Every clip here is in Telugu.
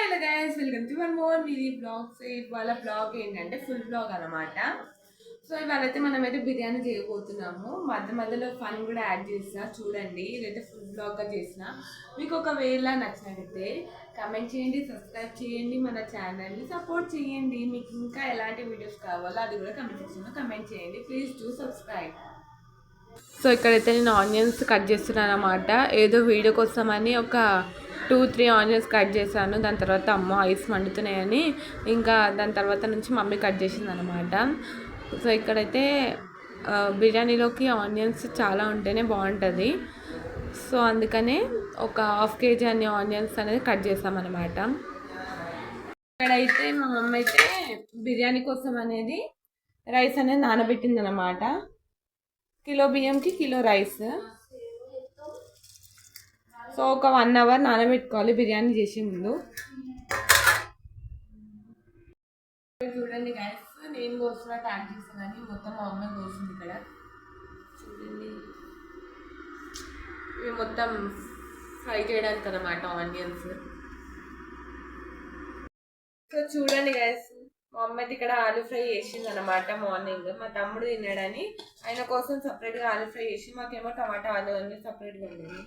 Hello guys, welcome to one more mini vlogs. ఇవాళ బ్లాగ్ ఏంటంటే ఫుల్ బ్లాగ్ అనమాట. సో ఇవాళైతే మనమైతే బిర్యానీ చేయబోతున్నాము. మధ్య మధ్యలో ఫన్ కూడా యాడ్ చేసిన చూడండి. ఇదైతే ఫుల్ బ్లాగ్గా చేసిన. మీకు ఒకవేళ నచ్చినట్లయితే కమెంట్ చేయండి, సబ్స్క్రైబ్ చేయండి, మన ఛానల్ని సపోర్ట్ చేయండి. మీకు ఇంకా ఎలాంటి వీడియోస్ కావాలో అది కూడా కమెంట్ సెక్షన్లో కమెంట్ చేయండి. Please do subscribe. సో ఇక్కడైతే నేను ఆనియన్స్ కట్ చేస్తున్నాను అనమాట. ఏదో వీడియో కోసమని ఒక 2-3 ఆనియన్స్ కట్ చేశాను. దాని తర్వాత అమ్మ ఐస్ మండుతున్నాయని ఇంకా దాని తర్వాత నుంచి మమ్మీ కట్ చేసింది అనమాట. సో ఇక్కడైతే బిర్యానీలోకి ఆనియన్స్ చాలా ఉంటేనే బాగుంటుంది. సో అందుకనే ఒక 1/2 kg అన్ని ఆనియన్స్ అనేది కట్ చేసామన్నమాట. ఇక్కడైతే మా మమ్మీ అయితే బిర్యానీ కోసం అనేది రైస్ అనేది నానబెట్టింది అనమాట. కిలో బియ్యంకి కిలో రైస్. సో ఒక 1 hour నానబెట్టుకోవాలి బిర్యానీ చేసే ముందు. చూడండి గైస్, నేను కోసిన ట్యాగ్ చేస్తానని మొత్తం మా అమ్మ కోసింది. ఇక్కడ చూడండి, ఇవి మొత్తం ఫ్రై చేయడానికి అనమాట ఆనియన్స్. సో చూడండి గైస్, మా అమ్మ అయితే ఇక్కడ ఆలూ ఫ్రై చేసింది అనమాట. మార్నింగ్ మా తమ్ముడు తిన్నాడని ఆయన కోసం సపరేట్గా ఆలూ ఫ్రై చేసి, మాకేమో టమాటా ఆలు అన్నీ సపరేట్గా ఉండేది.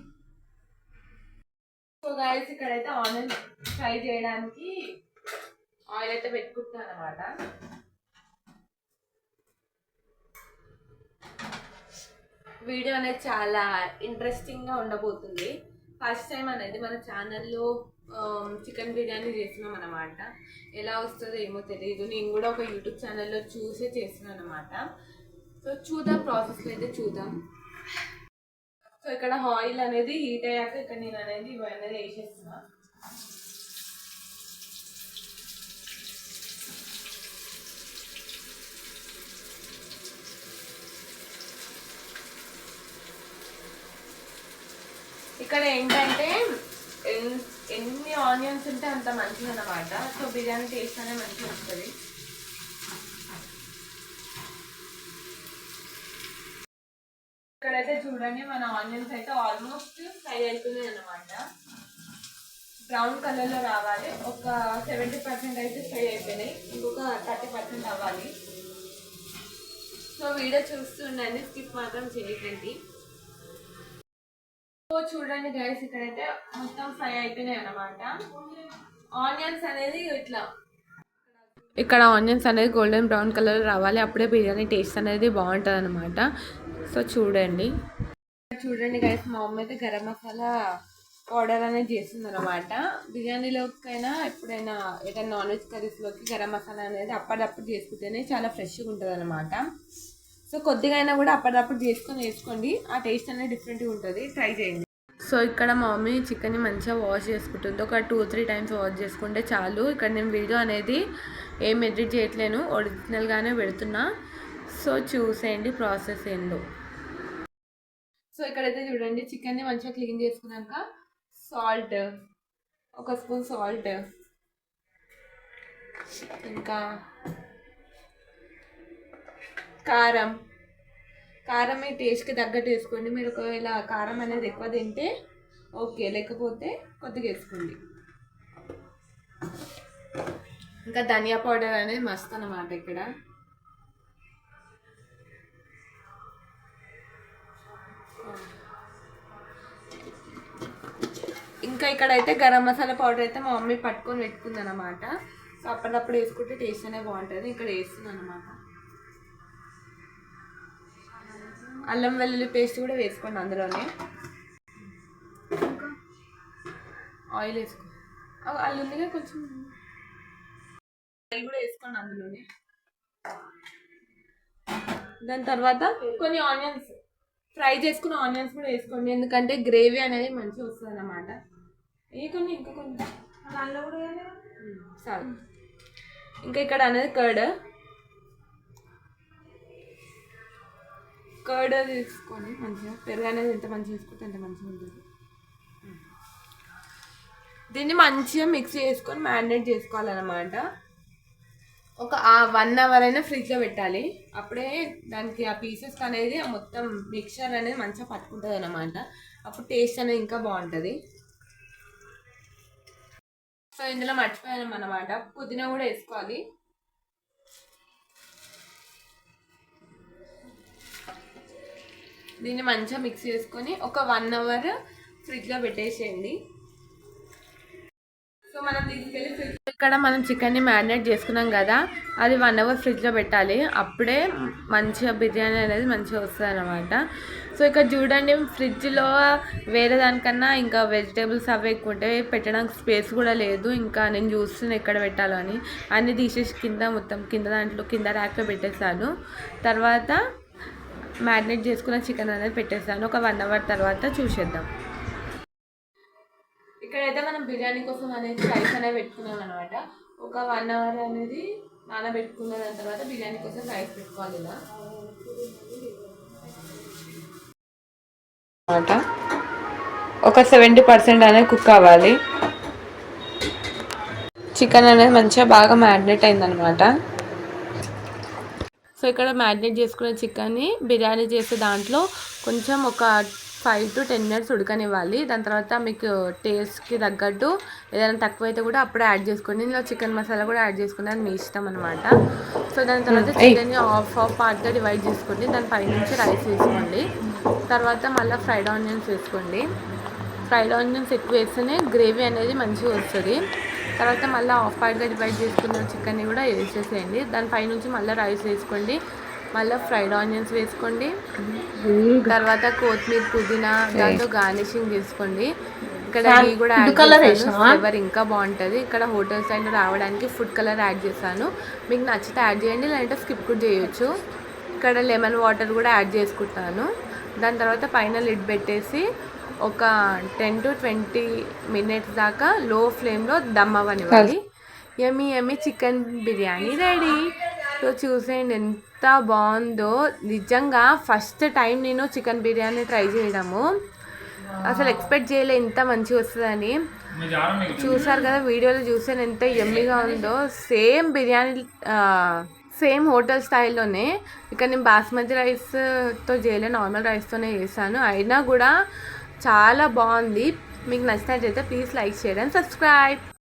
సో గైస్, ఇక్కడైతే ఆనియన్ ఫ్రై చేయడానికి ఆయిల్ అయితే పెట్టుకుంటున్నాను అనమాట. వీడియో అనేది చాలా ఇంట్రెస్టింగ్గా ఉండబోతుంది. ఫస్ట్ టైం అనేది మన ఛానల్లో చికెన్ బిర్యానీ చేస్తున్నాం అనమాట. ఎలా వస్తుందో ఏమో తెలియదు. నేను కూడా ఒక యూట్యూబ్ ఛానల్లో చూసే చేస్తున్నాను అనమాట. సో చూద్దాం, ప్రాసెస్లో అయితే చూద్దాం. సో ఇక్కడ ఆయిల్ అనేది హీట్ అయ్యాక ఇక్కడ నేను అనేది ఇవన్నీ వేసేస్తున్నా. ఇక్కడ ఏంటంటే ఎన్ని ఆనియన్స్ ఉంటే అంత మంచిది అన్నమాట. సో బిర్యానీ టేస్ట్ అనేది మంచిగా వస్తుంది. ఇక్కడైతే చూడండి, మన ఆనియన్స్ అయితే ఆల్మోస్ట్ ఫ్రై అవుతున్నాయి అన్నమాట. బ్రౌన్ కలర్లో రావాలి. ఒక 70% అయితే ఫ్రై అయిపోయినాయి, ఇంకొక 30% అవ్వాలి. సో వీడియో చూస్తుండండి, స్కిప్ మాత్రం చేయకండి. సో చూడండి గైస్, ఇక్కడైతే మొత్తం ఫ్రై అయిపోయినాయి అన్నమాట. ఆనియన్స్ అనేది ఇక్కడ ఆనియన్స్ అనేది గోల్డెన్ బ్రౌన్ కలర్ రావాలి. అప్పుడే బిర్యానీ టేస్ట్ అనేది బాగుంటుంది అనమాట. సో చూడండి గైస్, మా మమ్మీ అయితే గరం మసాలా పౌడర్ అనేది చేస్తుంది అనమాట. బిర్యానీలోకైనా ఎప్పుడైనా ఏదైనా నాన్ వెజ్ కర్రీస్లోకి గరం మసాలా అనేది అప్పటిదప్పుడు చేసుకుంటేనే చాలా ఫ్రెష్గా ఉంటుంది అనమాట. సో కొద్దిగా అయినా కూడా అప్పటిదప్పుడు చేసుకొని వేసుకోండి, ఆ టేస్ట్ అనేది డిఫరెంట్గా ఉంటుంది. ట్రై చేయండి. సో ఇక్కడ మా మమ్మీ చికెన్ని మంచిగా వాష్ చేసుకుంటుంది. ఒక 2-3 times వాష్ చేసుకుంటే చాలు. ఇక్కడ నేను వీడియో అనేది ఏం ఎడిట్ చేయట్లేను, ఒరిజినల్గానే పెడుతున్నా. సో చూసేయండి ప్రాసెస్ ఏందో. సో ఇక్కడైతే చూడండి, చికెన్ని మంచిగా క్లీన్ చేసుకున్నాక సాల్ట్, 1 స్పూన్ సాల్ట్, ఇంకా కారం మీ టేస్ట్కి తగ్గట్టు వేసుకోండి. మీరు ఒకవేళ కారం అనేది ఎక్కువ తింటే ఓకే, లేకపోతే కొద్దిగా వేసుకోండి. ఇంకా ధనియా పౌడర్ అనేది మస్తు అన్నమాట. ఇక్కడ ఇంకా ఇక్కడైతే గరం మసాలా పౌడర్ అయితే మా మమ్మీ పట్టుకొని పెట్టుకుంది అనమాట. సో అప్పటికప్పుడు వేసుకుంటే టేస్ట్ అనేది బాగుంటుంది. ఇక్కడ వేస్తుంది అనమాట. అల్లం వెల్లుల్లి పేస్ట్ కూడా వేసుకోండి అందులోనే. ఆయిల్ వేసుకో, అల్లుల్లిగా కొంచెం ఆయిల్ కూడా వేసుకోండి అందులోనే. దాని తర్వాత కొన్ని ఆనియన్స్, ఫ్రై చేసుకున్న ఆనియన్స్ కూడా వేసుకోండి, ఎందుకంటే గ్రేవీ అనేది మంచిగా వస్తుంది అన్నమాట. ఇంకా కొన్ని దానిలో కూడా సరే. ఇంకా ఇక్కడ అనేది కర్డ్ తీసుకొని మంచిగా, పెరుగు అనేది ఎంత మంచిగా వేసుకుంటే అంత మంచిగా ఉంటుంది. దీన్ని మంచిగా మిక్స్ చేసుకొని మ్యారినేట్ చేసుకోవాలన్నమాట. ఒక 1 hour అయినా ఫ్రిడ్జ్లో పెట్టాలి. అప్పుడే దానికి ఆ పీసెస్ అనేది మొత్తం మిక్చర్ అనేది మంచిగా పట్టుకుంటుంది అన్నమాట. అప్పుడు టేస్ట్ అనేది ఇంకా బాగుంటుంది. సో ఇందులో మర్చిపోయాం అన్నమాట, పుదీనా కూడా వేసుకోవాలి. దీన్ని మంచిగా మిక్స్ చేసుకొని ఒక 1 అవర్ ఫ్రిడ్జ్లో పెట్టేసేయండి. సో మనం తీసుకెళ్ళి ఇక్కడ మనం చికెన్ని మ్యారినేట్ చేసుకున్నాం కదా, అది 1 అవర్ ఫ్రిడ్జ్లో పెట్టాలి. అప్పుడే మంచిగా బిర్యానీ అనేది మంచిగా వస్తుంది అన్నమాట. సో ఇక్కడ చూడండి, ఫ్రిడ్జ్లో వేరే దానికన్నా ఇంకా వెజిటేబుల్స్ అవి ఎక్కువ ఉంటే పెట్టడానికి స్పేస్ కూడా లేదు. ఇంకా నేను చూస్తున్నా ఎక్కడ పెట్టాలో అని, అన్నీ తీసేసి మొత్తం కింద ర్యాక్లో పెట్టేసాను. తర్వాత మ్యారినేట్ చేసుకున్న చికెన్ అనేది పెట్టేసాను. ఒక 1 అవర్ తర్వాత చూసేద్దాం. ఇక్కడైతే మనం బిర్యానీ కోసం అనేది రైస్ అనేది పెట్టుకున్నాం అనమాట. ఒక 1 అవర్ అనేది నానబెట్టుకున్న దాని తర్వాత బిర్యానీ కోసం రైస్ పెట్టుకోవాలి. ఇలా అనమాట ఒక 70% అనేది కుక్ అవ్వాలి. చికెన్ అనేది మంచిగా బాగా మ్యారినేట్ అయిందనమాట. సో ఇక్కడ మ్యారినేట్ చేసుకున్న చికెన్ని బిర్యానీ చేసే దాంట్లో కొంచెం ఒక 5 to 10 minutes ఉడకనివ్వాలి. దాని తర్వాత మీకు టేస్ట్కి తగ్గట్టు ఏదైనా తక్కువైతే కూడా అప్పుడే యాడ్ చేసుకోండి. ఇందులో చికెన్ మసాలా కూడా యాడ్ చేసుకుని, అది మీ ఇష్టం అనమాట. సో దాని తర్వాత చికెన్ని హాఫ్ పార్ట్గా డివైడ్ చేసుకోండి. దాని పై నుంచి రైస్ వేసుకోండి. తర్వాత మళ్ళీ ఫ్రైడ్ ఆనియన్స్ వేసుకోండి. ఫ్రైడ్ ఆనియన్స్ ఎక్కువ వేస్తేనే గ్రేవీ అనేది మంచిగా వస్తుంది. తర్వాత మళ్ళీ హాఫ్ పార్ట్గా డివైడ్ చేసుకున్న చికెన్ని కూడా వేసేసేయండి. దానిపై నుంచి మళ్ళీ రైస్ వేసుకోండి. మళ్ళీ ఫ్రైడ్ ఆనియన్స్ వేసుకోండి. తర్వాత కొత్తిమీర, పుదీనా దాంతో గార్నిషింగ్ చేసుకోండి. ఇక్కడ ఘీ కూడా యాడ్ చేశాను, ఫ్లేవర్ ఇంకా బాగుంటుంది. ఇక్కడ హోటల్ స్టైల్లో రావడానికి ఫుడ్ కలర్ యాడ్ చేశాను. మీకు నచ్చితే యాడ్ చేయండి, లేదంటే స్కిప్ కూడా చేయొచ్చు. ఇక్కడ లెమన్ వాటర్ కూడా యాడ్ చేసుకుంటాను. దాని తర్వాత పైన లిడ్ పెట్టేసి ఒక 10 to 20 minutes దాకా లో ఫ్లేమ్లో దమ్ అవ్వనివ్వాలి. Yummy chicken biryani ready. So చూసేయండి ఎంత బాగుందో. నిజంగా ఫస్ట్ టైం నేను చికెన్ బిర్యానీ ట్రై చేయడము. అసలు ఎక్స్పెక్ట్ చేయలే ఇంత మంచిగా వస్తుందని. చూసారు కదా వీడియోలో, చూస్తే ఎంత యమ్మీగా ఉందో. సేమ్ బిర్యానీ సేమ్ హోటల్ స్టైల్లోనే. ఇక్కడ నేను బాస్మతి రైస్తో చేయలే, నార్మల్ రైస్తోనే చేశాను. అయినా కూడా చాలా బాగుంది. మీకు నచ్చినట్లయితే please like, share and subscribe.